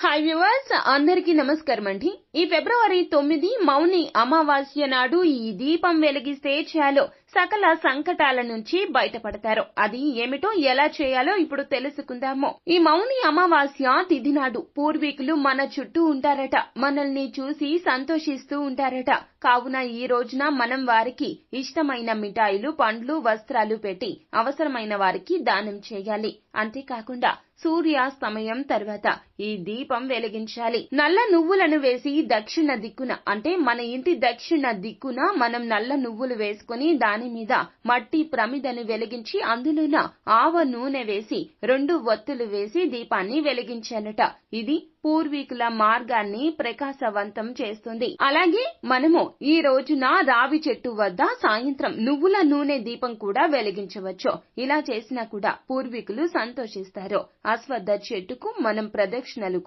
Hi viewers, అందరికీ నమస్కారం అండి. ఈ ఫిబ్రవరి 9 మౌని అమావాస్య నాడు ఈ దీపం వెలిగిస్తే చాలు సకల సంకటాల నుంచి బయటపడతారు. అది ఏమిటో ఎలా చేయాలో ఇప్పుడు తెలుసుకుందాము. ఈ మౌని అమావాస్య తిథి నాడు పూర్వీకులు మన చుట్టూ ఉంటారట. మనల్ని చూసి సంతోషిస్తూ ఉంటారట. కావున ఈ రోజున మనం వారికి ఇష్టమైన మిఠాయిలు, పండ్లు, వస్త్రాలు పెట్టి అవసరమైన వారికి దానం చేయాలి. అంతేకాకుండా సూర్యాస్తమయం తర్వాత ఈ దీపం వెలిగించాలి. నల్ల నువ్వులను వేసి దక్షిణ దిక్కున అంటే మన ఇంటి దక్షిణ దిక్కున మనం నల్ల నువ్వులు వేసుకుని దాని మీద మట్టి ప్రమిదను వెలిగించి అందులోన ఆవ నూనె వేసి 2 ఒత్తులు వేసి దీపాన్ని వెలిగించాలట. ఇది పూర్వీకుల మార్గాన్ని ప్రకాశవంతం చేస్తుంది. అలాగే మనము ఈ రోజున రావి చెట్టు వద్ద సాయంత్రం నువ్వుల నూనె దీపం కూడా వెలిగించవచ్చు. ఇలా చేసినా కూడా పూర్వీకులు సంతోషిస్తారు. అశ్వత్థ చెట్టుకు మనం ప్రదక్షిణలు